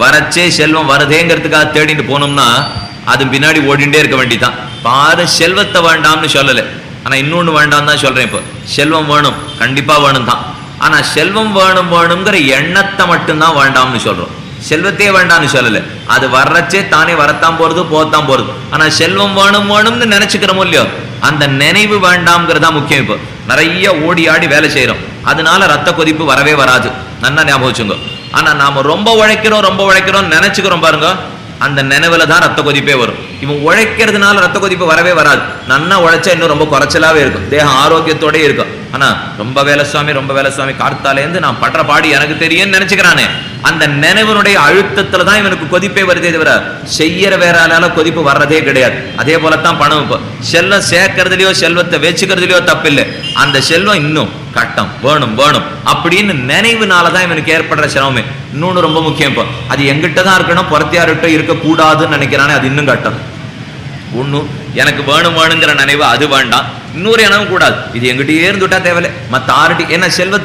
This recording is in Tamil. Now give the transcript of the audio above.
வரச்சே செல்வம் வருதேங்கிறதுக்காக தேடிட்டு போனோம்னா அது பின்னாடி ஓடிண்டே இருக்க வேண்டிதான். பாரு செல்வத்தை வேண்டாம்னு சொல்லலை, ஆனா இன்னொன்னு வேண்டாம் தான் சொல்றேன். இப்போ செல்வம் வேணும், கண்டிப்பா வேணும் தான். ஆனா செல்வம் வேணும் வேணுங்கிற எண்ணத்தை மட்டும்தான் வேண்டாம்னு சொல்றோம். செல்வத்தையே வேண்டாம்னு சொல்லலை, அது வர்றச்சே தானே வரத்தான் போறது போத்தான் போறது. ஆனா செல்வம் வேணும் வேணும்னு நினைச்சுக்கிறோமோ இல்லையோ, அந்த நினைவு வேண்டாம்ங்கிறதா முக்கியம். இப்போ நிறைய ஓடி ஆடி வேலை செய்யறோம், அதனால ரத்த கொதிப்பு வரவே வராது, நல்லா ஞாபகம் வச்சுங்க. ஆனா நாம ரொம்ப உழைக்கிறோம் நினைச்சுக்கிறோம் பாருங்க, அந்த நினைவுல தான் ரத்த கொதிப்பே வரும். இவன் உழைக்கிறதுனால ரத்த கொதிப்பு வரவே வராது. நன்னா உழைச்சா இன்னும் ரொம்ப குறைச்சலாவே இருக்கும், தேகம் ஆரோக்கியத்தோட இருக்கும். ஆனா ரொம்ப வேலை சுவாமி கார்த்தாலேருந்து நான் படுற பாடி எனக்கு தெரியும்னு நினைச்சுக்கிறானே, அந்த நினைவனுடைய அழுத்தத்துல தான் இவனுக்கு கொதிப்பே வருதே தவிர செய்யற வேறால கொதிப்பு வர்றதே கிடையாது. அதே போலத்தான் பணம். இப்போ செல்வம் சேர்க்கறதுலயோ செல்வத்தை வச்சுக்கிறதுலயோ தப்பில்லை, அந்த செல்வம் இன்னும் கட்டம் வேணும் அப்படின்னு நினைவுனாலதான் இவனுக்கு ஏற்படுற சிரமமே. இன்னொன்னு ரொம்ப முக்கியம், இப்போ அது எங்கிட்ட தான் இருக்கணும், புறத்தியார்கிட்ட இருக்கக்கூடாதுன்னு நினைக்கிறானே, அது இன்னும் கட்டம். ஒன்னும் எனக்கு வேணுங்கிற நினைவு அது வேண்டாம், இன்னொரு எனவும் கூடாது, இது எங்கிட்டயே இருந்துட்டா தேவையில்லை மத்த ஆர்டி. ஏன்னா செல்வத்தை